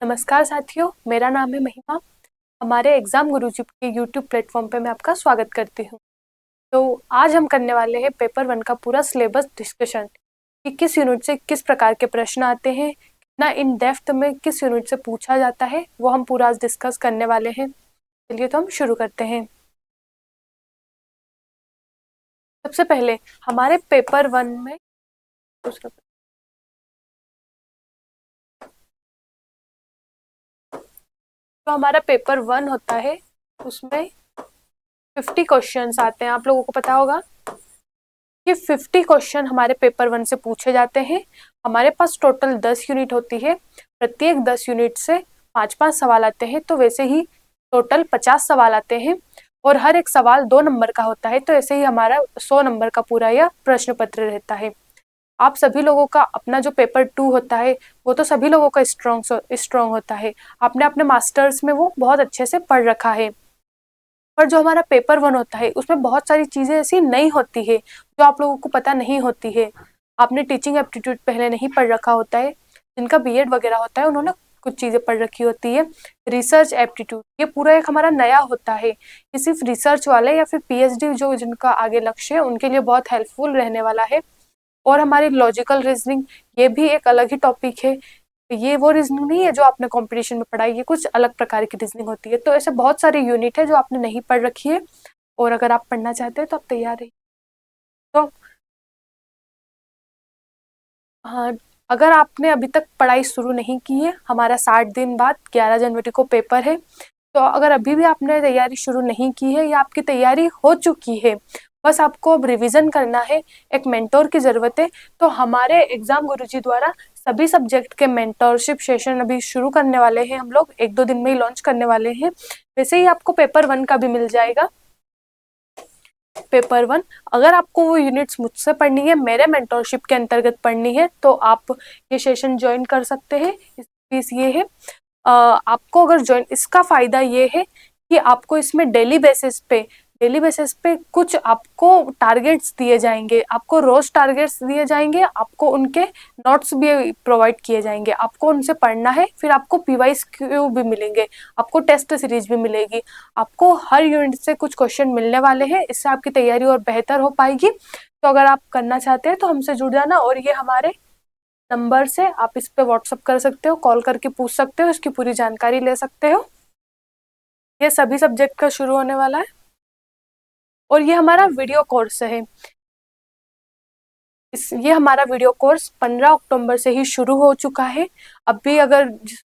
नमस्कार साथियों, मेरा नाम है महिमा। हमारे एग्जाम गुरुजी के यूट्यूब प्लेटफॉर्म पे मैं आपका स्वागत करती हूँ। तो आज हम करने वाले हैं पेपर 1 का पूरा सिलेबस डिस्कशन कि किस यूनिट से किस प्रकार के प्रश्न आते हैं, कितना इन डेप्थ में किस यूनिट से पूछा जाता है, वो हम पूरा आज डिस्कस करने वाले हैं। चलिए तो हम शुरू करते हैं। सबसे पहले हमारे पेपर 1 में जो हमारा पेपर 1 होता है उसमें 50 क्वेश्चंस आते हैं। आप लोगों को पता होगा कि 50 क्वेश्चन हमारे पेपर 1 से पूछे जाते हैं। हमारे पास टोटल 10 यूनिट होती है। प्रत्येक 10 यूनिट से 5-5 सवाल आते हैं, तो वैसे ही टोटल 50 सवाल आते हैं और हर एक सवाल 2 नंबर का होता है। तो ऐसे ही हमारा 100 नंबर का पूरा यह प्रश्न पत्र रहता है। आप सभी लोगों का अपना जो पेपर 2 होता है वो तो सभी लोगों का स्ट्रॉन्ग होता है। आपने अपने मास्टर्स में वो बहुत अच्छे से पढ़ रखा है। पर जो हमारा पेपर 1 होता है उसमें बहुत सारी चीजें ऐसी नई होती है जो आप लोगों को पता नहीं होती है। आपने टीचिंग एप्टीट्यूड पहले नहीं पढ़ रखा होता है। जिनका बीएड वगैरह होता है उन्होंने कुछ चीजें पढ़ रखी होती है। रिसर्च एप्टीट्यूड ये पूरा एक हमारा नया होता है। ये सिर्फ रिसर्च वाले या फिर पीएचडी जो जिनका आगे लक्ष्य है उनके लिए बहुत हेल्पफुल रहने वाला है। और हमारी लॉजिकल रीजनिंग ये भी एक अलग ही टॉपिक है। ये वो रीजनिंग नहीं है जो आपने कंपटीशन में पढ़ा है, ये कुछ अलग प्रकार की रीजनिंग होती है। तो ऐसे बहुत सारे यूनिट है जो आपने नहीं पढ़ रखी है और अगर आप पढ़ना चाहते हैं तो आप तैयार रहिए। तो हाँ, अगर आपने अभी तक पढ़ाई शुरू नहीं की है, हमारा 60 दिन बाद 11 जनवरी को पेपर है। तो अगर अभी भी आपने तैयारी शुरू नहीं की है या आपकी तैयारी हो चुकी है, बस आपको अब रिवीजन करना है, एक मेंटोर की जरूरत है। तो हमारे एग्जाम गुरुजी द्वारा सभी सब्जेक्ट के मेंटोरशिप सेशन अभी शुरू करने वाले हैं। हम लोग 1-2 दिन में ही लॉन्च करने वाले हैं। वैसे ही आपको पेपर 1 का भी मिल जाएगा। पेपर 1 अगर आपको वो यूनिट्स मुझसे पढ़नी है, मेरे मेंटोरशिप के अंतर्गत पढ़नी है, तो आप ये सेशन ज्वाइन कर सकते हैं। फीस ये है, आपको अगर ज्वाइन, इसका फायदा ये है कि आपको इसमें डेली बेसिस पे कुछ आपको टारगेट्स दिए जाएंगे। आपको रोज टारगेट्स दिए जाएंगे, आपको उनके नोट्स भी प्रोवाइड किए जाएंगे। आपको उनसे पढ़ना है, फिर आपको पीवाईक्यू भी मिलेंगे, आपको टेस्ट सीरीज भी मिलेगी। आपको हर यूनिट से कुछ क्वेश्चन मिलने वाले हैं। इससे आपकी तैयारी और बेहतर हो पाएगी। तो अगर आप करना चाहते हैं तो हमसे जुड़ जाना और ये हमारे नंबर से आप इस पे व्हाट्सअप कर सकते हो, कॉल करके पूछ सकते हो, इसकी पूरी जानकारी ले सकते हो। ये सभी सब्जेक्ट का शुरू होने वाला है और ये हमारा वीडियो कोर्स है। ये हमारा वीडियो कोर्स 15 अक्टूबर से ही शुरू हो चुका है। अभी अगर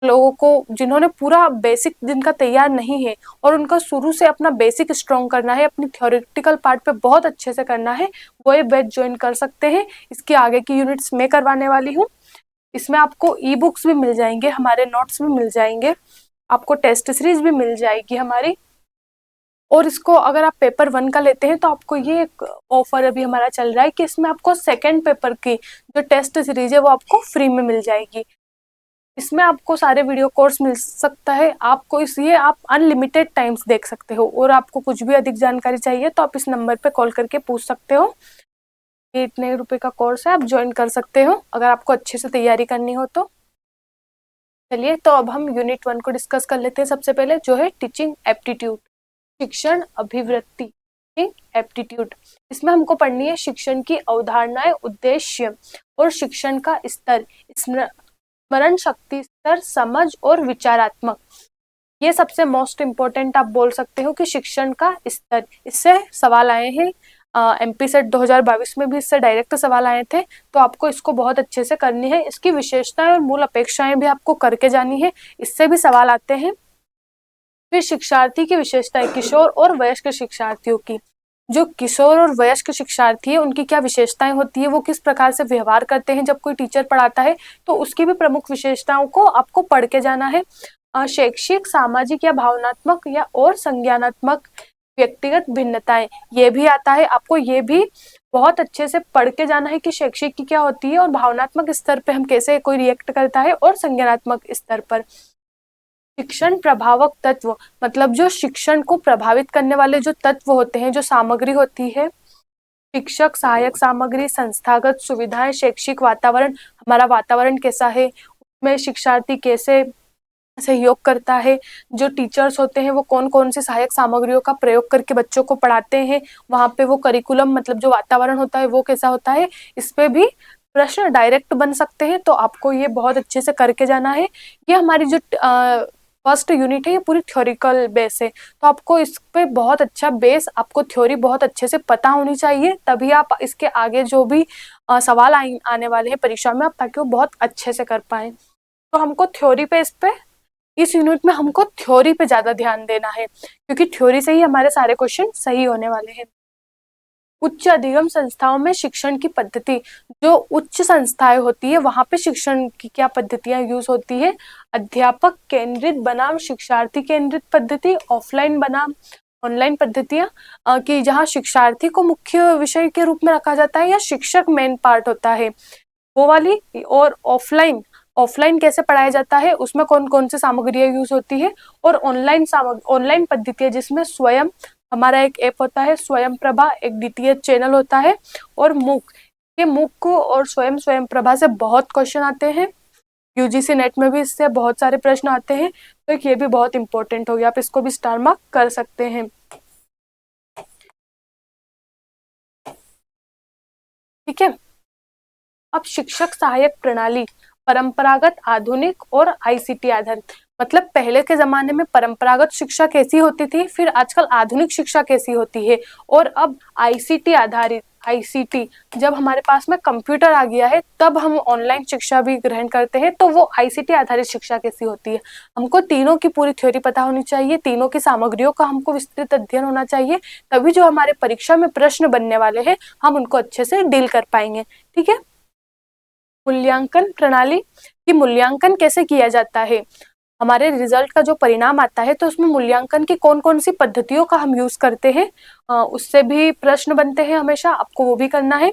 लोगों को जिन्होंने पूरा बेसिक जिनका तैयार नहीं है और उनका शुरू से अपना बेसिक स्ट्रॉन्ग करना है, अपनी थ्योरेटिकल पार्ट पे बहुत अच्छे से करना है, वो ये बैच ज्वाइन कर सकते हैं। इसके आगे की यूनिट्स मैं करवाने वाली हूँ। इसमें आपको ई बुक्स भी मिल जाएंगे, हमारे नोट्स भी मिल जाएंगे, आपको टेस्ट सीरीज भी मिल जाएगी हमारी। और इसको अगर आप पेपर 1 का लेते हैं तो आपको ये एक ऑफर अभी हमारा चल रहा है कि इसमें आपको सेकेंड पेपर की जो टेस्ट सीरीज है वो आपको फ्री में मिल जाएगी। इसमें आपको सारे वीडियो कोर्स मिल सकता है। आपको इसलिए आप अनलिमिटेड टाइम्स देख सकते हो और आपको कुछ भी अधिक जानकारी चाहिए तो आप इस नंबर पे कॉल करके पूछ सकते हो। ये इतने रुपए का कोर्स है, आप ज्वाइन कर सकते हो अगर आपको अच्छे से तैयारी करनी हो तो। चलिए तो अब हम यूनिट 1 को डिस्कस कर लेते हैं। सबसे पहले जो है टीचिंग एप्टीट्यूड, शिक्षण अभिवृत्ति एप्टीट्यूड। इसमें हमको पढ़नी है शिक्षण की अवधारणाएं, उद्देश्य और शिक्षण का स्तर, स्मरण शक्ति स्तर, समझ और विचारात्मक। ये सबसे मोस्ट इम्पोर्टेंट आप बोल सकते हो कि शिक्षण का स्तर। इससे सवाल आए हैं एमपी सेट 2022 में भी इससे डायरेक्ट सवाल आए थे। तो आपको इसको बहुत अच्छे से करनी है। इसकी विशेषताएं और मूल अपेक्षाएं भी आपको करके जानी है, इससे भी सवाल आते हैं। फिर शिक्षार्थी की विशेषताएं, किशोर और वयस्क शिक्षार्थियों की। जो किशोर और वयस्क शिक्षार्थी है उनकी क्या विशेषताएं होती है, वो किस प्रकार से व्यवहार करते हैं जब कोई टीचर पढ़ाता है, तो उसकी भी प्रमुख विशेषताओं को आपको पढ़ के जाना है। शैक्षिक, सामाजिक या भावनात्मक या और संज्ञानात्मक व्यक्तिगत भिन्नताएं, ये भी आता है। आपको ये भी बहुत अच्छे से पढ़ के जाना है कि शैक्षिक की क्या होती है और भावनात्मक स्तर पे हम कैसे कोई रिएक्ट करता है और संज्ञानात्मक स्तर पर। शिक्षण प्रभावक तत्व, मतलब जो शिक्षण को प्रभावित करने वाले जो तत्व होते हैं, जो सामग्री होती है, शिक्षक, सहायक सामग्री, संस्थागत सुविधाएं, शैक्षिक वातावरण, हमारा वातावरण कैसा है, उसमें शिक्षार्थी कैसे सहयोग करता है। जो टीचर्स होते हैं वो कौन कौन सी सहायक सामग्रियों का प्रयोग करके बच्चों को पढ़ाते हैं, वहाँ पे वो करिकुलम मतलब जो वातावरण होता है वो कैसा होता है, इस पे भी प्रश्न डायरेक्ट बन सकते हैं। तो आपको ये बहुत अच्छे से करके जाना है। ये हमारी जो फर्स्ट यूनिट है ये पूरी थ्योरिकल बेस है, तो आपको इस पे बहुत अच्छा बेस, आपको थ्योरी बहुत अच्छे से पता होनी चाहिए, तभी आप इसके आगे जो भी सवाल आने वाले हैं परीक्षा में, आप ताकि वो बहुत अच्छे से कर पाए। तो हमको थ्योरी पे इस यूनिट में हमको थ्योरी पे ज्यादा ध्यान देना है, क्योंकि थ्योरी से ही हमारे सारे क्वेश्चन सही होने वाले हैं। उच्च अधिगम संस्थाओं में शिक्षण की पद्धति, जो उच्च संस्थाएं होती है वहां पे शिक्षण की क्या पद्धतियां यूज होती है। अध्यापक केंद्रित बनाम शिक्षार्थी केंद्रित पद्धति, ऑफलाइन बनाम ऑनलाइन पद्धतियां, कि जहाँ शिक्षार्थी को मुख्य विषय के रूप में रखा जाता है या शिक्षक मेन पार्ट होता है वो वाली, और ऑफलाइन कैसे पढ़ाया जाता है, उसमें कौन कौन सी सामग्रियां यूज होती है, और ऑनलाइन पद्धतियां जिसमें स्वयं हमारा एक ऐप होता है स्वयं प्रभा, एक डीटीएच चैनल होता है, और मूक। ये मूक और स्वयं प्रभा से बहुत क्वेश्चन आते हैं, यूजीसी नेट में भी इससे बहुत सारे प्रश्न आते हैं, तो ये भी बहुत इंपॉर्टेंट हो गया, आप इसको भी स्टार मार्क कर सकते हैं। ठीक है। अब शिक्षक सहायक प्रणाली, परंपरागत, आधुनिक और आईसीटी आधारित। मतलब पहले के जमाने में परंपरागत शिक्षा कैसी होती थी, फिर आजकल आधुनिक शिक्षा कैसी होती है, और अब आईसीटी आधारित, आईसीटी जब हमारे पास में कंप्यूटर आ गया है तब हम ऑनलाइन शिक्षा भी ग्रहण करते हैं, तो वो आईसीटी आधारित शिक्षा कैसी होती है। हमको तीनों की पूरी थ्योरी पता होनी चाहिए, तीनों की सामग्रियों का हमको विस्तृत अध्ययन होना चाहिए, तभी जो हमारे परीक्षा में प्रश्न बनने वाले हैं हम उनको अच्छे से डील कर पाएंगे। ठीक है। मूल्यांकन प्रणाली, की मूल्यांकन कैसे किया जाता है, हमारे रिजल्ट का जो परिणाम आता है तो उसमें मूल्यांकन की कौन कौन सी पद्धतियों का हम यूज करते हैं, उससे भी प्रश्न बनते हैं हमेशा, आपको वो भी करना है।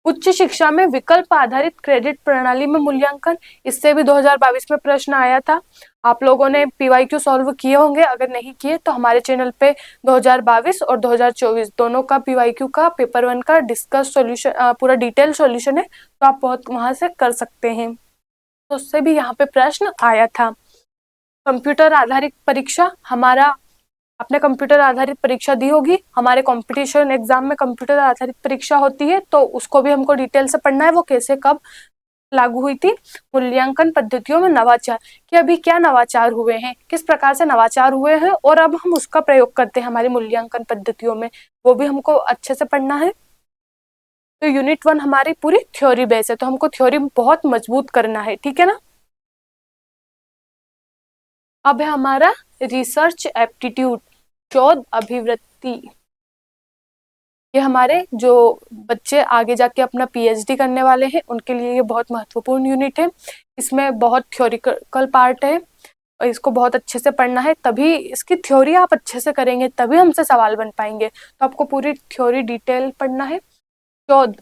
उच्च शिक्षा में विकल्प आधारित क्रेडिट प्रणाली में मूल्यांकन, इससे भी 2022 में प्रश्न आया था। आप लोगों ने पीवाईक्यू सॉल्व किए होंगे, अगर नहीं किए तो हमारे चैनल पे 2022 और 2024 दोनों का पीवाईक्यू का पेपर 1 का डिस्कस सॉल्यूशन, पूरा डिटेल सॉल्यूशन है, तो आप बहुत वहां से कर सकते हैं। तो उससे भी यहाँ पे प्रश्न आया था। कंप्यूटर आधारित परीक्षा, हमारा आपने कंप्यूटर आधारित परीक्षा दी होगी, हमारे कंपटीशन एग्जाम में कंप्यूटर आधारित परीक्षा होती है, तो उसको भी हमको डिटेल से पढ़ना है, वो कैसे कब लागू हुई थी। मूल्यांकन पद्धतियों में नवाचार, कि अभी क्या नवाचार हुए हैं, किस प्रकार से नवाचार हुए हैं और अब हम उसका प्रयोग करते हैं हमारी मूल्यांकन पद्धतियों में, वो भी हमको अच्छे से पढ़ना है। तो यूनिट 1 हमारी पूरी थ्योरी बेस है, तो हमको थ्योरी बहुत मजबूत करना है। ठीक है ना। अब है हमारा रिसर्च एप्टीट्यूड, शोध अभिवृत्ति। ये हमारे जो बच्चे आगे जाके अपना पीएचडी करने वाले हैं उनके लिए ये बहुत महत्वपूर्ण यूनिट है। इसमें बहुत थ्योरिकल पार्ट है और इसको बहुत अच्छे से पढ़ना है, तभी इसकी थ्योरी आप अच्छे से करेंगे तभी हमसे सवाल बन पाएंगे। तो आपको पूरी थ्योरी डिटेल पढ़ना है। शोध,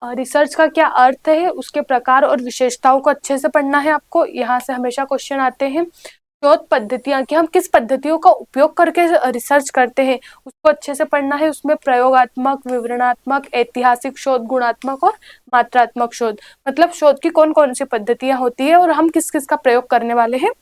रिसर्च का क्या अर्थ है, उसके प्रकार और विशेषताओं को अच्छे से पढ़ना है आपको, यहाँ से हमेशा क्वेश्चन आते हैं। शोध पद्धतियां, कि हम किस पद्धतियों का उपयोग करके रिसर्च करते हैं उसको अच्छे से पढ़ना है। उसमें प्रयोगात्मक, विवरणात्मक, ऐतिहासिक शोध, गुणात्मक और मात्रात्मक शोध, मतलब शोध की कौन कौन सी पद्धतियां होती है और हम किस किस का प्रयोग करने वाले हैं,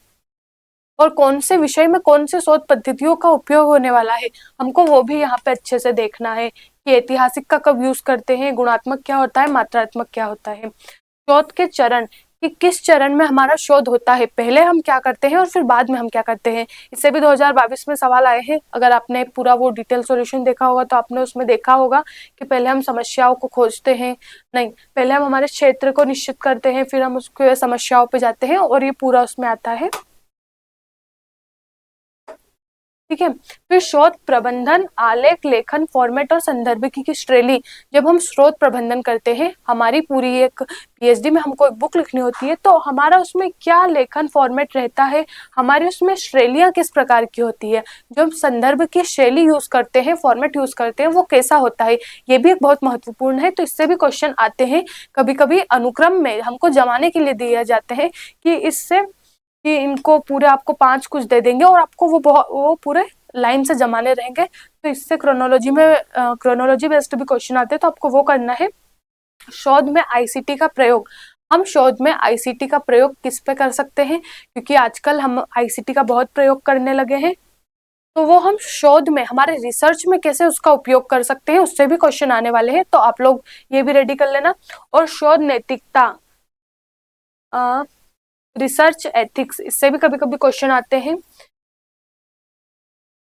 और कौन से विषय में कौन से शोध पद्धतियों का उपयोग होने वाला है, हमको वो भी यहाँ पे अच्छे से देखना है कि ऐतिहासिक का कब यूज करते हैं, गुणात्मक क्या होता है, मात्रात्मक क्या होता है। शोध के चरण, कि किस चरण में हमारा शोध होता है, पहले हम क्या करते हैं और फिर बाद में हम क्या करते हैं। इससे भी 2022 में सवाल आए हैं, अगर आपने पूरा वो डिटेल सॉल्यूशन देखा होगा तो आपने उसमें देखा होगा कि पहले हम समस्याओं को खोजते हैं, नहीं पहले हम हमारे क्षेत्र को निश्चित करते हैं, फिर हम उसके समस्याओं पे जाते हैं, और ये पूरा उसमें आता है। ठीक है। फिर शोध प्रबंधन, आलेख लेखन, फॉर्मेट और संदर्भ की श्रेणी। जब हम शोध प्रबंधन करते हैं, हमारी पूरी एक पीएचडी में हमको एक बुक लिखनी होती है, तो हमारा उसमें क्या लेखन फॉर्मेट रहता है, हमारे उसमें श्रेणियां किस प्रकार की होती है, जो हम संदर्भ की शैली यूज करते हैं, फॉर्मेट यूज करते हैं, वो कैसा होता है, ये भी एक बहुत महत्वपूर्ण है। तो इससे भी क्वेश्चन आते हैं, कभी कभी अनुक्रम में हमको जमाने के लिए दिए जाते हैं कि इससे कि इनको पूरे आपको 5 कुछ दे देंगे और आपको वो पूरे लाइन से जमाने रहेंगे, तो इससे क्रोनोलॉजी बेस्ड भी क्वेश्चन आते हैं, तो आपको वो करना है। शोध में आईसीटी का प्रयोग, हम शोध में आईसीटी का प्रयोग किस पे कर सकते हैं, क्योंकि आजकल हम आईसीटी का बहुत प्रयोग करने लगे हैं, तो वो हम शोध में, हमारे रिसर्च में कैसे उसका उपयोग कर सकते हैं, उससे भी क्वेश्चन आने वाले हैं, तो आप लोग ये भी रेडी कर लेना। और शोध नैतिकता, रिसर्च एथिक्स, इससे भी कभी कभी क्वेश्चन आते हैं।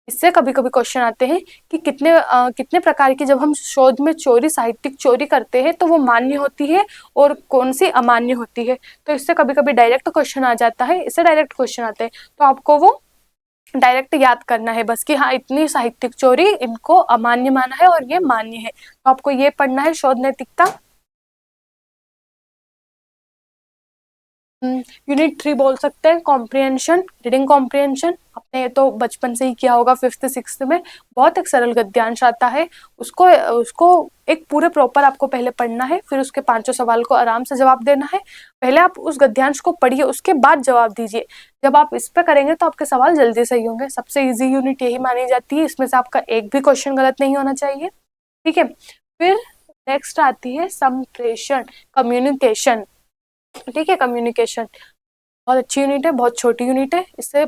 इससे कभी कभी क्वेश्चन आते हैं कि कितने प्रकार की, जब हम शोध में चोरी, साहित्यिक चोरी करते हैं, तो वो मान्य होती है और कौन सी अमान्य होती है। तो इससे कभी कभी डायरेक्ट क्वेश्चन आ जाता है, इससे डायरेक्ट क्वेश्चन आते हैं, तो आपको वो डायरेक्ट याद करना है बस कि हाँ, इतनी साहित्यिक चोरी, इनको अमान्य माना है और ये मान्य है, तो आपको ये पढ़ना है शोध नैतिकता। यूनिट 3 बोल सकते हैं, कॉम्प्रिहेंशन, रीडिंग कॉम्प्रिहेंशन। आपने ये तो बचपन से ही किया होगा, 5th 6th में। बहुत एक सरल गद्यांश आता है, उसको उसको एक पूरे प्रॉपर आपको पहले पढ़ना है, फिर उसके 5 सवाल को आराम से जवाब देना है। पहले आप उस गद्यांश को पढ़िए, उसके बाद जवाब दीजिए। जब आप इस पे करेंगे तो आपके सवाल जल्दी सही होंगे। सबसे ईजी यूनिट यही मानी जाती है, इसमें से आपका एक भी क्वेश्चन गलत नहीं होना चाहिए, ठीक है। फिर नेक्स्ट आती है संप्रेषण, कम्युनिकेशन, ठीक है। कम्युनिकेशन बहुत अच्छी यूनिट है, बहुत छोटी यूनिट है, इससे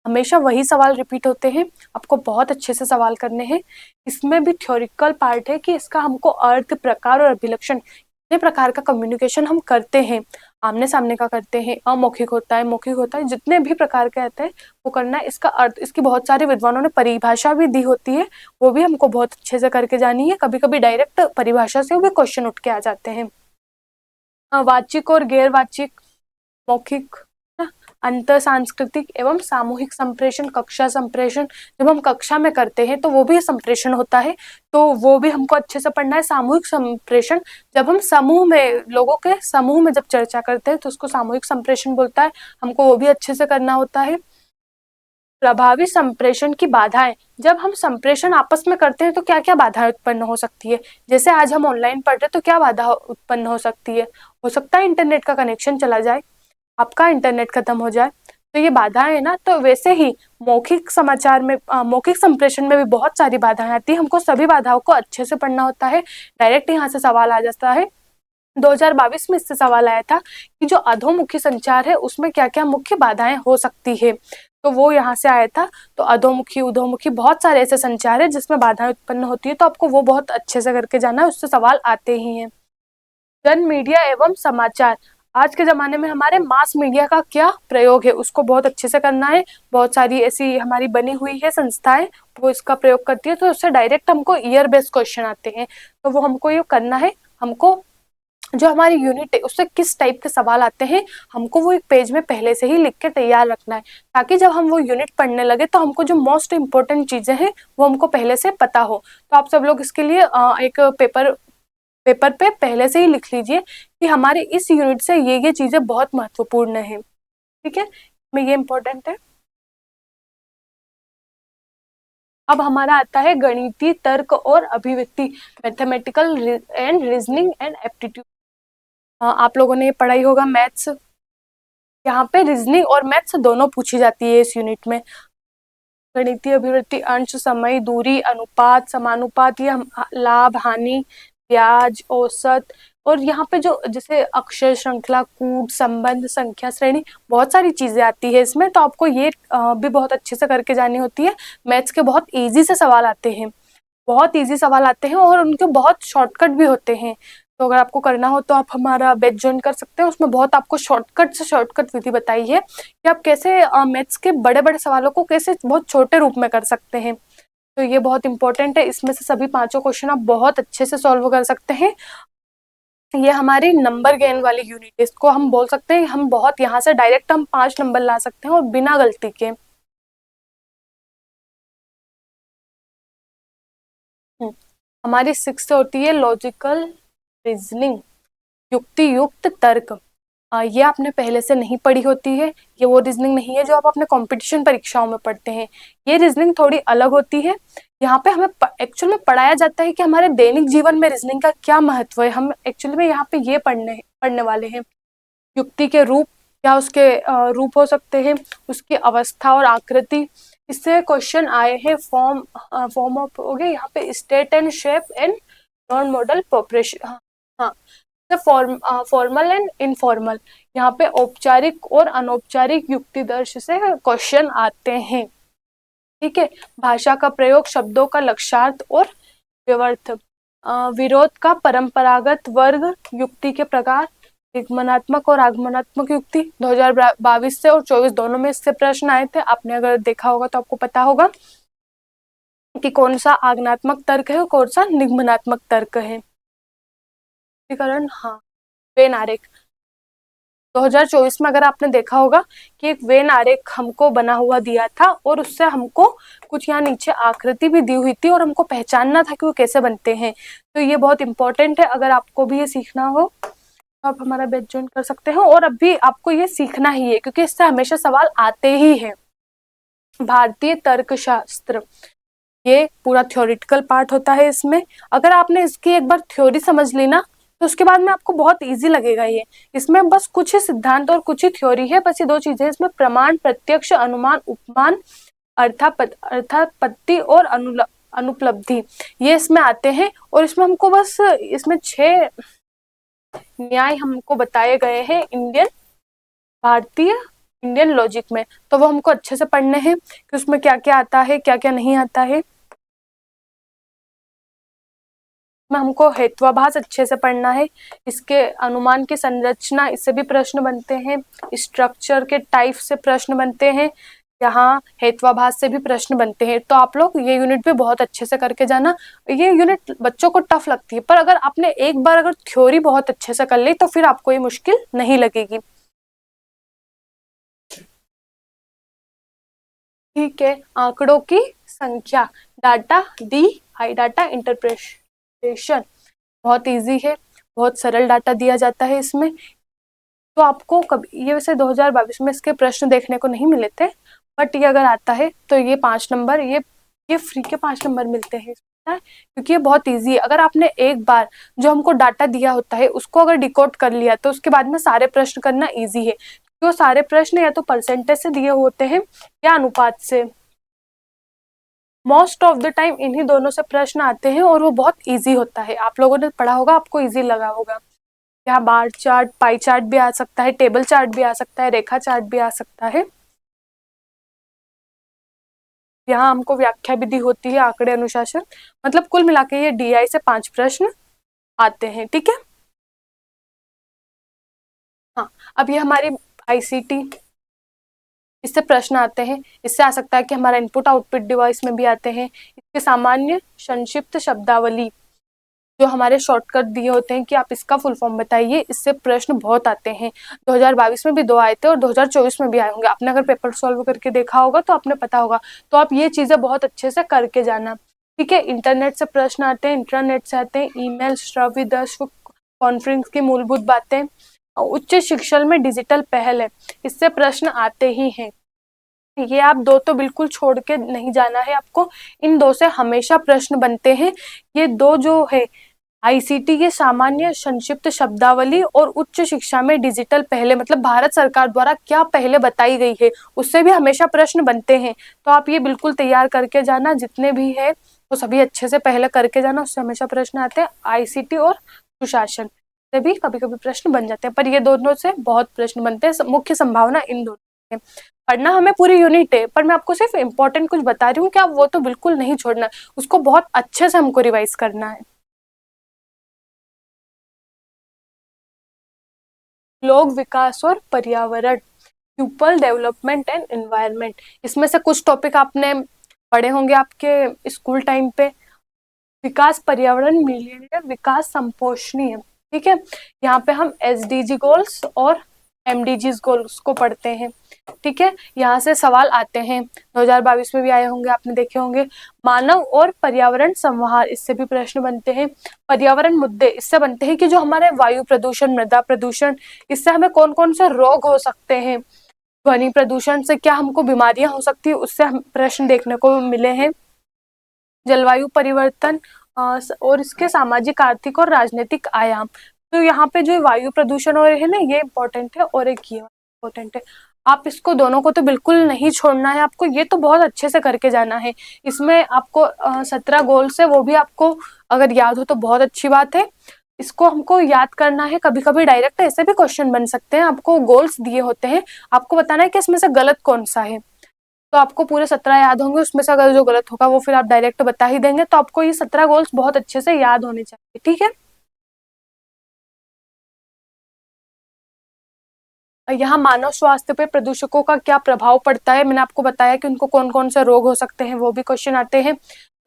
हमेशा वही सवाल रिपीट होते हैं, आपको बहुत अच्छे से सवाल करने हैं। इसमें भी थ्योरिकल पार्ट है कि इसका हमको अर्थ, प्रकार और अभिलक्षण, कितने प्रकार का कम्युनिकेशन हम करते हैं, आमने सामने का करते हैं, अमौखिक होता है, मौखिक होता है, जितने भी प्रकार के आते हैं वो करना है। इसका अर्थ, इसकी बहुत सारे विद्वानों ने परिभाषा भी दी होती है, वो भी हमको बहुत अच्छे से करके जानी है। कभी कभी डायरेक्ट परिभाषा से भी क्वेश्चन उठ के आ जाते हैं। वाचिक और गैर वाचिक, मौखिक, अंतर सांस्कृतिक एवं सामूहिक संप्रेषण, कक्षा संप्रेषण, जब हम कक्षा में करते हैं तो वो भी संप्रेषण होता है, तो वो भी हमको अच्छे से पढ़ना है। सामूहिक संप्रेषण, जब हम समूह में, लोगों के समूह में जब चर्चा करते हैं तो उसको सामूहिक संप्रेषण बोलता है, हमको वो भी अच्छे से करना होता है। प्रभावी संप्रेषण की बाधाएं, जब हम संप्रेषण आपस में करते हैं तो क्या क्या बाधाएं उत्पन्न हो सकती है। जैसे आज हम ऑनलाइन पढ़ रहे हैं तो क्या बाधा उत्पन्न हो सकती है, हो सकता है इंटरनेट का कनेक्शन चला जाए, आपका इंटरनेट खत्म हो जाए, तो ये बाधाएं है ना। तो वैसे ही मौखिक समाचार में, मौखिक संप्रेषण में भी बहुत सारी बाधाएं आती है, हमको सभी बाधाओं को अच्छे से पढ़ना होता है। डायरेक्ट यहाँ से सवाल आ जाता है, 2022 में इससे सवाल आया था कि जो अधोमुखी संचार है उसमें क्या क्या मुख्य बाधाएं हो सकती है, तो वो यहाँ से आया था। तो अधोमुखी, उधोमुखी, बहुत सारे ऐसे संचार है जिसमें बाधाएं उत्पन्न होती है, तो आपको वो बहुत अच्छे से करके जाना है, उससे सवाल आते ही हैं। जन मीडिया एवं समाचार, आज के जमाने में हमारे मास मीडिया का क्या प्रयोग है, उसको बहुत अच्छे से करना है। बहुत सारी ऐसी हमारी बनी हुई है संस्थाएं, वो इसका प्रयोग करती है, तो उससे डायरेक्ट हमको ईयर बेस्ड क्वेश्चन आते हैं, तो वो हमको ये करना है। हमको जो हमारी यूनिट है उससे किस टाइप के सवाल आते हैं, हमको वो एक पेज में पहले से ही लिख के तैयार रखना है, ताकि जब हम वो यूनिट पढ़ने लगे तो हमको जो मोस्ट इंपॉर्टेंट चीजें हैं वो हमको पहले से पता हो। तो आप सब लोग इसके लिए एक पेपर पे पहले से ही लिख लीजिए कि हमारे इस यूनिट से ये चीजें बहुत महत्वपूर्ण है, ठीक है, में ये इंपॉर्टेंट है। अब हमारा आता है गणितीय तर्क और अभिव्यक्ति, mathematical and reasoning and aptitude. आप लोगों ने ये पढ़ाई होगा मैथ्स, यहाँ पे रीजनिंग और मैथ्स दोनों पूछी जाती है इस यूनिट में। गणितीय अभिवृत्ति, अंश, समय, दूरी, अनुपात, समानुपात, ये लाभ, हानि, ब्याज, औसत, और यहाँ पे जो जैसे अक्षर श्रृंखला, कूट, संबंध, संख्या श्रेणी, बहुत सारी चीजें आती है इसमें, तो आपको ये भी बहुत अच्छे से करके जानी होती है। मैथ्स के बहुत इजी से सवाल आते हैं, बहुत इजी सवाल आते हैं, और उनके बहुत शॉर्टकट भी होते हैं। तो अगर आपको करना हो तो आप हमारा बैच ज्वाइन कर सकते हैं, उसमें बहुत आपको शॉर्टकट से शॉर्टकट विधि बताई है कि आप कैसे मैथ्स के बड़े बड़े सवालों को कैसे बहुत छोटे रूप में कर सकते हैं। तो ये बहुत इंपॉर्टेंट है, इसमें से सभी 5 क्वेश्चन आप बहुत अच्छे से सॉल्व कर सकते हैं। ये हमारी नंबर गेन वाली यूनिट है, इसको हम बोल सकते हैं, हम बहुत यहाँ से डायरेक्ट हम 5 नंबर ला सकते हैं और बिना गलती के। हमारी 6 होती है लॉजिकल रीजनिंग, युक्ति युक्त तर्क। ये आपने पहले से नहीं पढ़ी होती है, ये वो रीजनिंग नहीं है जो आप अपने कंपटीशन परीक्षाओं में पढ़ते हैं, ये रीजनिंग थोड़ी अलग होती है। यहाँ पे हमें एक्चुअल में पढ़ाया जाता है कि हमारे दैनिक जीवन में रीजनिंग का क्या महत्व है, हम एक्चुअली में यहाँ पे ये पढ़ने वाले हैं। युक्ति के रूप, क्या उसके रूप हो सकते हैं, उसकी अवस्था और आकृति, इससे क्वेश्चन आए हैं। फॉर्म ऑफ हो गए यहाँ पे, state and shape and non model proportion. हाँ, फॉर्मल एंड इनफॉर्मल, यहाँ पे औपचारिक और अनौपचारिक युक्ति दर्श से क्वेश्चन आते हैं। ठीक है, भाषा का प्रयोग, शब्दों का लक्ष्यार्थ और व्यर्थ, विरोध का परंपरागत वर्ग, युक्ति के प्रकार, निगमनात्मक और आगमनात्मक युक्ति। 2022 से और 24 दोनों में इससे प्रश्न आए थे, आपने अगर देखा होगा तो आपको पता होगा कि कौन सा आगमनात्मक तर्क है और कौन सा निगमनात्मक तर्क है। हाँ, वेन आरेख 2024 में अगर आपने देखा होगा कि एक वेन आरेख हमको बना हुआ दिया था और उससे हमको कुछ यहाँ नीचे आकृति भी दी हुई थी और हमको पहचानना था कि वो कैसे बनते हैं। तो ये बहुत इंपॉर्टेंट है, अगर आपको भी ये सीखना हो तो आप हमारा बैच ज्वाइन कर सकते हो, और अभी आपको ये सीखना ही है क्योंकि इससे हमेशा सवाल आते ही हैं। भारतीय तर्कशास्त्र, ये पूरा थ्योरेटिकल पार्ट होता है इसमें। अगर आपने इसकी एक बार थ्योरी समझ ली ना तो उसके बाद में आपको बहुत इजी लगेगा ये। इसमें बस कुछ ही सिद्धांत और कुछ ही थ्योरी है, बस ये दो चीजें। इसमें प्रमाण, प्रत्यक्ष, अनुमान, उपमान, अर्थापत्ति और अनुपलब्धि, ये इसमें आते हैं। और इसमें हमको बस इसमें 6 न्याय हमको बताए गए हैं भारतीय इंडियन लॉजिक में, तो वो हमको अच्छे से पढ़ने हैं कि उसमें क्या क्या आता है, क्या क्या नहीं आता है। में हमको हेत्वाभास अच्छे से पढ़ना है, इसके अनुमान की संरचना, इससे भी प्रश्न बनते हैं, स्ट्रक्चर के टाइप से प्रश्न बनते हैं, यहाँ हेत्वाभास से भी प्रश्न बनते हैं। तो आप लोग ये यूनिट भी बहुत अच्छे से करके जाना। ये यूनिट बच्चों को टफ लगती है, पर अगर आपने एक बार अगर थ्योरी बहुत अच्छे से कर ली तो फिर आपको ये मुश्किल नहीं लगेगी। ठीक है, आंकड़ों की संख्या, डाटा दी हाई डाटा इंटरप्रिटेशन, बहुत इजी है, बहुत सरल डाटा दिया जाता है इसमें। तो आपको कभी ये वैसे 2022 में इसके प्रश्न देखने को नहीं मिले थे, बट ये अगर आता है तो ये 5 नंबर, ये फ्री के 5 नंबर मिलते हैं क्योंकि ये बहुत इजी है। अगर आपने एक बार जो हमको डाटा दिया होता है उसको अगर डिकोड कर लिया तो उसके बाद में सारे प्रश्न करना इजी है, क्योंकि वो सारे प्रश्न या तो परसेंटेज से दिए होते हैं या अनुपात से। मोस्ट ऑफ द टाइम इन्हीं दोनों से प्रश्न आते हैं और वो बहुत इजी होता है। आप लोगों ने पढ़ा होगा, आपको इजी लगा होगा। यहाँ बार चार्ट, पाई चार्ट भी आ सकता है, टेबल चार्ट भी आ सकता है, रेखा चार्ट भी आ सकता है। यहाँ हमको व्याख्या विधि होती है, आंकड़े, अनुशासन, मतलब कुल मिला के ये डीआई से 5 प्रश्न आते हैं। ठीक है, हाँ, अब ये हमारी आईसीटी, इससे प्रश्न आते हैं। इससे आ सकता है कि हमारा इनपुट आउटपुट डिवाइस में भी आते हैं। इसके सामान्य संक्षिप्त शब्दावली, जो हमारे शॉर्टकट दिए होते हैं कि आप इसका फुल फॉर्म बताइए, इससे प्रश्न बहुत आते हैं। 2022 में भी 2 आए थे और 2024 में भी आए होंगे। आपने अगर पेपर सॉल्व करके देखा होगा तो आपने पता होगा। तो आप ये चीजें बहुत अच्छे से करके जाना। ठीक है, इंटरनेट से प्रश्न आते हैं, इंटरनेट से आते हैं, ईमेल, श्रव्य दर्श, कॉन्फ्रेंस की मूलभूत बातें, उच्च शिक्षा में डिजिटल पहल है, इससे प्रश्न आते ही हैं। ये आप 2 तो बिल्कुल छोड़ के नहीं जाना है आपको, इन 2 से हमेशा प्रश्न बनते हैं। ये 2 जो है आईसीटी के सामान्य संक्षिप्त शब्दावली और उच्च शिक्षा में डिजिटल पहले, मतलब भारत सरकार द्वारा क्या पहले बताई गई है, उससे भी हमेशा प्रश्न बनते हैं। तो आप ये बिल्कुल तैयार करके जाना, जितने भी है वो सभी अच्छे से पहले करके जाना, उससे हमेशा प्रश्न आते हैं। आईसीटी और सुशासन से भी कभी कभी प्रश्न बन जाते हैं, पर ये दोनों से बहुत प्रश्न बनते हैं। मुख्य संभावना इन दोनों है। पढ़ना हमें पूरी यूनिट है, पर मैं आपको सिर्फ इंपॉर्टेंट कुछ बता रही हूँ कि आप वो तो बिल्कुल नहीं छोड़ना, उसको बहुत अच्छे से हमको रिवाइज करना है। लोक विकास और पर्यावरण, पीपल डेवलपमेंट एंड एनवायरनमेंट, इसमें से कुछ टॉपिक आपने पढ़े होंगे आपके स्कूल टाइम पे। विकास, पर्यावरण, मिलेनियर विकास, संपोषणीय। ठीक है, यहाँ पे हम एसडीजी गोल्स और एमडीजीज गोल्स को पढ़ते हैं। ठीक है, यहाँ से सवाल आते हैं, 2022 में भी आए होंगे, आपने देखे होंगे। मानव और पर्यावरण संहार, इससे भी प्रश्न बनते हैं। पर्यावरण मुद्दे, इससे बनते हैं कि जो हमारे वायु प्रदूषण, मृदा प्रदूषण, इससे हमें कौन कौन से रोग हो सकते हैं। ध्वनि प्रदूषण से क्या हमको बीमारियां हो सकती है, उससे हम प्रश्न देखने को मिले हैं। जलवायु परिवर्तन और इसके सामाजिक, आर्थिक और राजनीतिक आयाम। तो यहाँ पे जो वायु प्रदूषण और है ना, ये इंपॉर्टेंट है, और एक ये इंपॉर्टेंट है। आप इसको दोनों को तो बिल्कुल नहीं छोड़ना है आपको, ये तो बहुत अच्छे से करके जाना है। इसमें आपको 17 गोल्स है, वो भी आपको अगर याद हो तो बहुत अच्छी बात है। इसको हमको याद करना है। कभी कभी डायरेक्ट ऐसे भी क्वेश्चन बन सकते हैं, आपको गोल्स दिए होते हैं, आपको बताना है कि इसमें से गलत कौन सा है, तो आपको पूरे 17 याद होंगे, उसमें से अगर जो गलत होगा वो फिर आप डायरेक्ट बता ही देंगे। तो आपको ये 17 गोल्स बहुत अच्छे से याद होने चाहिए, ठीक है। यहाँ मानव स्वास्थ्य पे प्रदूषकों का क्या प्रभाव पड़ता है, मैंने आपको बताया कि उनको कौन कौन से रोग हो सकते हैं, वो भी क्वेश्चन आते हैं।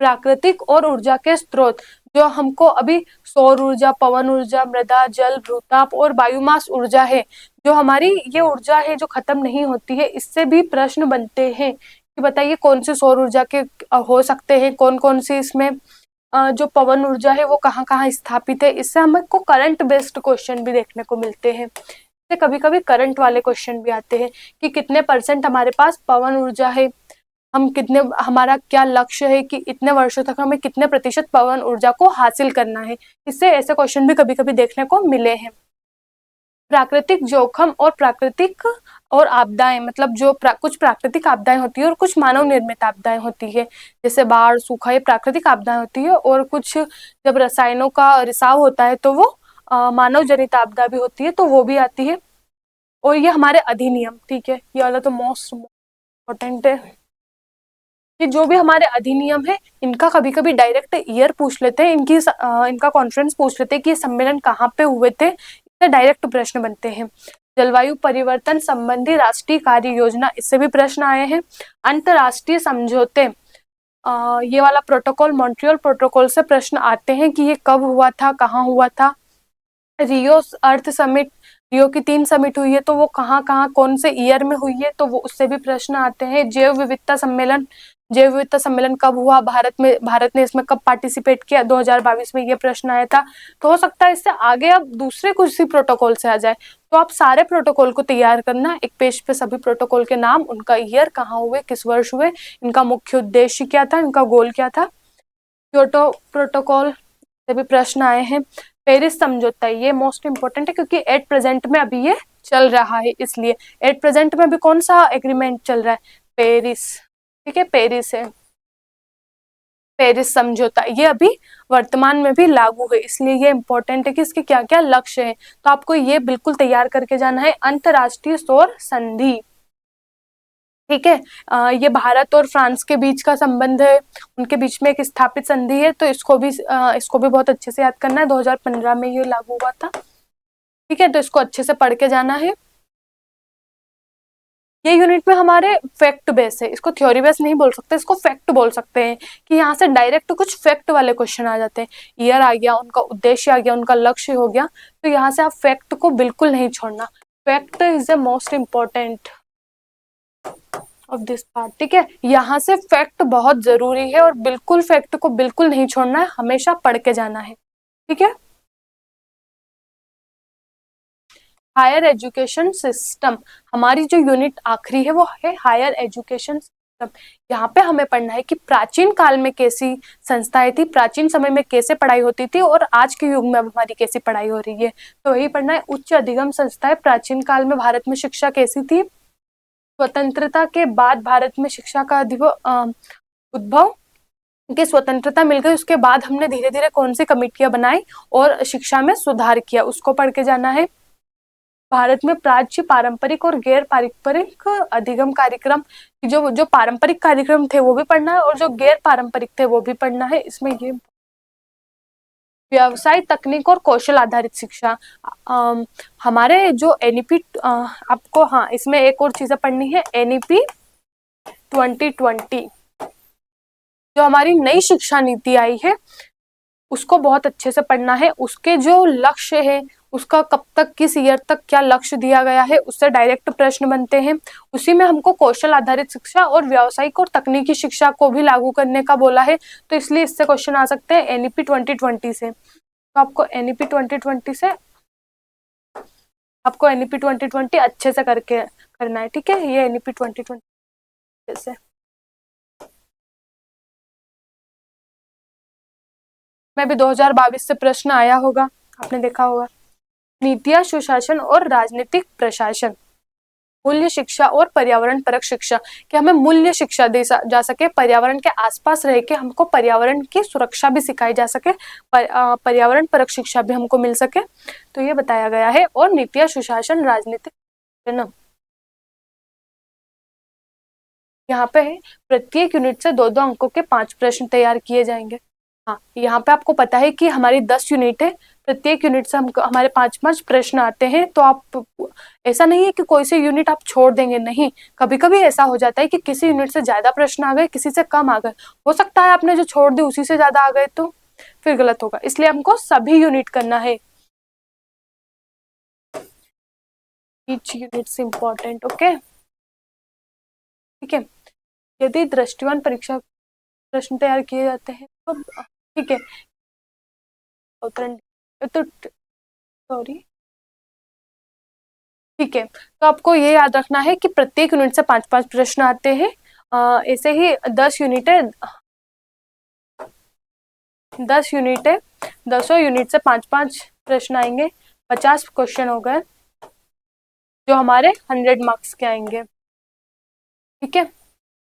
प्राकृतिक और ऊर्जा के स्रोत, जो हमको अभी सौर ऊर्जा, पवन ऊर्जा, मृदा जल भूताप और बायोमास ऊर्जा है, जो हमारी ये ऊर्जा है जो खत्म नहीं होती है, इससे भी प्रश्न बनते हैं कि बताइए कौन से सौर ऊर्जा के हो सकते हैं, कौन कौन सी इसमें जो पवन ऊर्जा है वो कहाँ कहाँ स्थापित है। इससे हमको करंट बेस्ड क्वेश्चन भी देखने को मिलते हैं। कभी कभी करंट वाले क्वेश्चन भी आते हैं कि कितने परसेंट हमारे पास पवन ऊर्जा है, हम कितने, हमारा क्या लक्ष्य है कि इतने वर्षों तक हमें कितने प्रतिशत पवन ऊर्जा को हासिल करना है। इससे ऐसे क्वेश्चन भी कभी कभी देखने को मिले हैं। प्राकृतिक जोखिम और प्राकृतिक और आपदाएं, मतलब जो कुछ प्राकृतिक आपदाएं होती है और कुछ मानव निर्मित आपदाएं होती है, जैसे बाढ़, सूखा, ये प्राकृतिक आपदाएं होती है, और कुछ जब रसायनों का रिसाव होता है तो वो मानव जनित आपदा भी होती है, तो वो भी आती है। और ये हमारे अधिनियम, ठीक है, ये वाला तो मोस्ट इम्पोर्टेंट है कि जो भी हमारे अधिनियम है इनका कभी कभी डायरेक्ट ईयर पूछ लेते हैं, इनका कॉन्फ्रेंस पूछ लेते हैं कि ये सम्मेलन कहाँ पे हुए थे, इससे डायरेक्ट प्रश्न बनते हैं। जलवायु परिवर्तन संबंधी राष्ट्रीय कार्य योजना, इससे भी प्रश्न आए हैं। अंतरराष्ट्रीय समझौते, ये वाला प्रोटोकॉल, मॉन्ट्रियल प्रोटोकॉल से प्रश्न आते हैं कि ये कब हुआ था, कहाँ हुआ था। रियो अर्थ समिट, रियो की 3 समिट हुई है, तो वो कहाँ कहाँ कौन से ईयर में हुई है, तो वो उससे भी प्रश्न आते हैं। जैव विविधता सम्मेलन, जैव विविधता सम्मेलन कब हुआ, भारत ने इसमें कब पार्टिसिपेट किया, 2022 में ये प्रश्न आया था। तो हो सकता है इससे आगे अब दूसरे कुछ सी प्रोटोकॉल से आ जाए, तो आप सारे प्रोटोकॉल को तैयार करना, एक पेज पे सभी प्रोटोकॉल के नाम, उनका ईयर, कहाँ हुए, किस वर्ष हुए, इनका मुख्य उद्देश्य क्या था, इनका गोल क्या था। क्योटो प्रोटोकॉल से भी प्रश्न आए हैं। पेरिस समझौता, ये मोस्ट इंपोर्टेंट है क्योंकि एट प्रेजेंट में अभी ये चल रहा है, इसलिए एट प्रेजेंट में अभी कौन सा एग्रीमेंट चल रहा है, पेरिस, ठीक है, पेरिस है, पेरिस समझौता, ये अभी वर्तमान में भी लागू है, इसलिए ये इंपॉर्टेंट है कि इसके क्या क्या लक्ष्य है, तो आपको ये बिल्कुल तैयार करके जाना है। अंतरराष्ट्रीय सौर संधि, ठीक है, ये भारत और फ्रांस के बीच का संबंध है, उनके बीच में एक स्थापित संधि है, तो इसको भी बहुत अच्छे से याद करना है। 2015 में ये लागू हुआ था, ठीक है, तो इसको अच्छे से पढ़ के जाना है। ये यूनिट में हमारे फैक्ट बेस है, इसको थ्योरी बेस नहीं बोल सकते, इसको फैक्ट बोल सकते हैं कि यहाँ से डायरेक्ट कुछ फैक्ट वाले क्वेश्चन आ जाते हैं। ईयर आ गया, उनका उद्देश्य आ गया, उनका लक्ष्य हो गया, तो यहाँ से आप फैक्ट को बिल्कुल नहीं छोड़ना। Fact is the most important of this part, ठीक है, यहाँ से फैक्ट बहुत जरूरी है और बिल्कुल फैक्ट को बिल्कुल नहीं छोड़ना है, हमेशा पढ़ के जाना है, ठीक है। हायर एजुकेशन सिस्टम, हमारी जो यूनिट आखिरी है वो है हायर एजुकेशन सिस्टम। यहाँ पे हमें पढ़ना है कि प्राचीन काल में कैसी संस्थाएं थी, प्राचीन समय में कैसे पढ़ाई होती थी, और आज के युग में अब हमारी कैसी पढ़ाई हो रही है, तो वही पढ़ना है। उच्च अधिगम संस्थाएं, प्राचीन काल में भारत में शिक्षा कैसी थी, स्वतंत्रता के बाद भारत में शिक्षा का उद्भव, कि स्वतंत्रता मिल गई उसके बाद हमने धीरे धीरे कौन सी कमेटियां बनाई और शिक्षा में सुधार किया, उसको पढ़ के जाना है। भारत में प्राच्य, पारंपरिक और गैर पारंपरिक अधिगम कार्यक्रम, जो जो पारंपरिक कार्यक्रम थे वो भी पढ़ना है और जो गैर पारंपरिक थे वो भी पढ़ना है। इसमें ये व्यवसाय, तकनीक और कौशल आधारित शिक्षा, हमारे जो एनईपी, आपको हाँ इसमें एक और चीजें पढ़नी है, एनईपी 2020 जो हमारी नई शिक्षा नीति आई है उसको बहुत अच्छे से पढ़ना है। उसके जो लक्ष्य है, उसका कब तक, किस ईयर तक क्या लक्ष्य दिया गया है, उससे डायरेक्ट प्रश्न बनते हैं। उसी में हमको कौशल आधारित शिक्षा और व्यावसायिक और तकनीकी शिक्षा को भी लागू करने का बोला है, तो इसलिए इससे क्वेश्चन आ सकते हैं एनईपी 2020 से। तो आपको एनईपी 2020 से, आपको एनईपी 2020 अच्छे से करके करना है, ठीक है, ये एनईपी 2020 से। में भी 2022 से प्रश्न आया होगा, आपने देखा होगा। नीतियां, सुशासन और राजनीतिक प्रशासन, मूल्य शिक्षा और पर्यावरण परक शिक्षा, कि हमें मूल्य शिक्षा दी जा सके, पर्यावरण के आसपास रह के हमको पर्यावरण की सुरक्षा भी सिखाई जा सके, पर्यावरण परक शिक्षा भी हमको मिल सके, तो ये बताया गया है। और नीतियां, सुशासन, राजनीतिक, है ना, यहाँ पे है प्रत्येक यूनिट से 2-2 अंकों के 5 प्रश्न तैयार किए जाएंगे। हाँ, यहाँ पे आपको पता है कि हमारी 10 यूनिट है, प्रत्येक यूनिट से हमको हमारे 5-5 प्रश्न आते हैं, तो आप ऐसा नहीं है कि कोई से यूनिट आप छोड़ देंगे, नहीं, कभी कभी ऐसा हो जाता है कि किसी यूनिट से ज्यादा प्रश्न आ गए, किसी से कम आ गए, हो सकता है आपने जो छोड़ दी उसी से ज्यादा आ गए, तो फिर गलत होगा, इसलिए हमको सभी यूनिट करना है। ईच यूनिट से इम्पोर्टेंट, ओके, ठीक है। यदि दृष्टिवान परीक्षा प्रश्न तैयार किए जाते हैं तो ठीक है, तो सॉरी, ठीक है, तो आपको ये याद रखना है कि प्रत्येक यूनिट से 5-5 प्रश्न आते हैं। ऐसे ही 10 यूनिट है, 10 यूनिट है, 10 यूनिट से 5-5 प्रश्न आएंगे, 50 क्वेश्चन हो गए, जो हमारे 100 मार्क्स के आएंगे, ठीक है।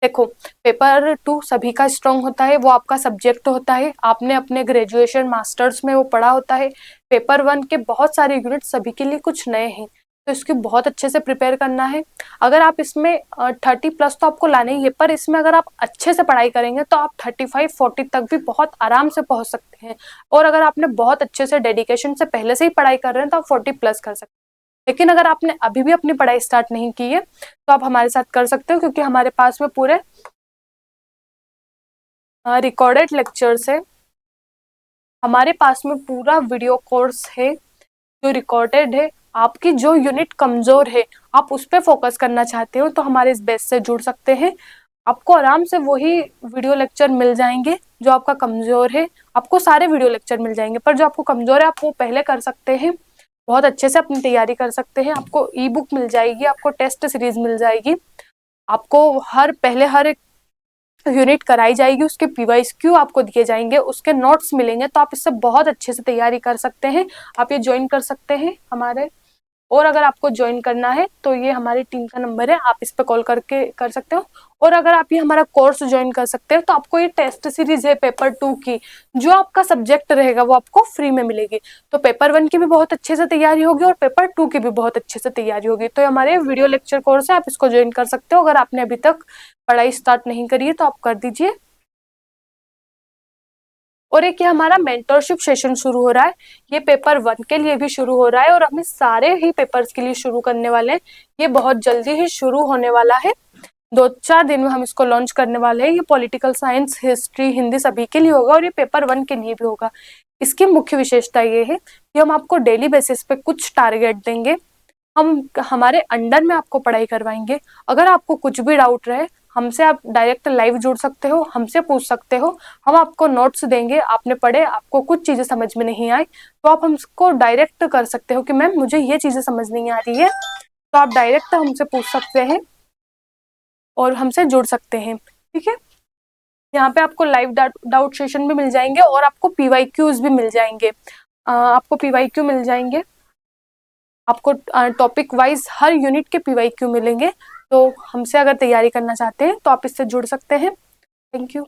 देखो, पेपर 2 सभी का स्ट्रॉन्ग होता है, वो आपका सब्जेक्ट होता है, आपने अपने ग्रेजुएशन मास्टर्स में वो पढ़ा होता है। पेपर 1 के बहुत सारे यूनिट सभी के लिए कुछ नए हैं, तो इसकी बहुत अच्छे से प्रिपेयर करना है। अगर आप इसमें 30+ तो आपको लाना ही है, पर इसमें अगर आप अच्छे से पढ़ाई करेंगे तो आप 35-40 तक भी बहुत आराम से पहुंच सकते हैं। और अगर आपने बहुत अच्छे से डेडिकेशन से पहले से ही पढ़ाई कर रहे हैं तो आप 40+ कर सकते हैं। लेकिन अगर आपने अभी भी अपनी पढ़ाई स्टार्ट नहीं की है तो आप हमारे साथ कर सकते हो, क्योंकि हमारे पास में पूरे रिकॉर्डेड लेक्चर्स है, हमारे पास में पूरा वीडियो कोर्स है जो रिकॉर्डेड है। आपकी जो यूनिट कमजोर है, आप उस पर फोकस करना चाहते हो, तो हमारे इस बैच से जुड़ सकते हैं। आपको आराम से वही वीडियो लेक्चर मिल जाएंगे जो आपका कमजोर है, आपको सारे वीडियो लेक्चर मिल जाएंगे, पर जो आपको कमजोर है आप वो पहले कर सकते हैं, बहुत अच्छे से अपनी तैयारी कर सकते हैं। आपको ई बुक मिल जाएगी, आपको टेस्ट सीरीज मिल जाएगी, आपको हर एक यूनिट कराई जाएगी, उसके पीवाईक्यू आपको दिए जाएंगे, उसके नोट्स मिलेंगे, तो आप इससे बहुत अच्छे से तैयारी कर सकते हैं। आप ये ज्वाइन कर सकते हैं हमारे, और अगर आपको ज्वाइन करना है तो ये हमारी टीम का नंबर है, आप इस पे कॉल करके कर सकते हो। और अगर आप ये हमारा कोर्स ज्वाइन कर सकते हो तो आपको ये टेस्ट सीरीज है पेपर 2 की, जो आपका सब्जेक्ट रहेगा वो आपको फ्री में मिलेगी, तो पेपर 1 की भी बहुत अच्छे से तैयारी होगी और पेपर 2 की भी बहुत अच्छे से तैयारी होगी। तो हमारे वीडियो लेक्चर कोर्स है, आप इसको ज्वाइन कर सकते हो। अगर आपने अभी तक पढ़ाई स्टार्ट नहीं करी है तो आप कर दीजिए। और एक ये हमारा मेंटरशिप सेशन शुरू हो रहा है, ये पेपर 1 के लिए भी शुरू हो रहा है और हम सारे ही पेपर्स के लिए शुरू करने वाले हैं। ये बहुत जल्दी ही शुरू होने वाला है, 2-4 दिन में हम इसको लॉन्च करने वाले हैं। ये पॉलिटिकल साइंस, हिस्ट्री, हिंदी सभी के लिए होगा और ये पेपर 1 के लिए भी होगा। इसकी मुख्य विशेषता ये है कि हम आपको डेली बेसिस पे कुछ टारगेट देंगे, हम हमारे अंडर में आपको पढ़ाई करवाएंगे। अगर आपको कुछ भी डाउट रहे, हमसे आप डायरेक्ट लाइव जुड़ सकते हो, हमसे पूछ सकते हो, हम आपको नोट्स देंगे। आपने पढ़े, आपको कुछ चीजें समझ में नहीं आई तो आप हमको डायरेक्ट कर सकते हो कि मैम मुझे ये चीजें समझ नहीं आ रही है, तो आप डायरेक्ट हमसे पूछ सकते हैं और हमसे जुड़ सकते हैं, ठीक है। यहाँ पे आपको लाइव डाउट सेशन भी मिल जाएंगे और आपको पीवाईक्यूज भी मिल जाएंगे, आपको पीवाईक्यू मिल जाएंगे, आपको टॉपिक वाइज हर यूनिट के पीवाईक्यू मिलेंगे। तो हमसे अगर तैयारी करना चाहते हैं तो आप इससे जुड़ सकते हैं। Thank you.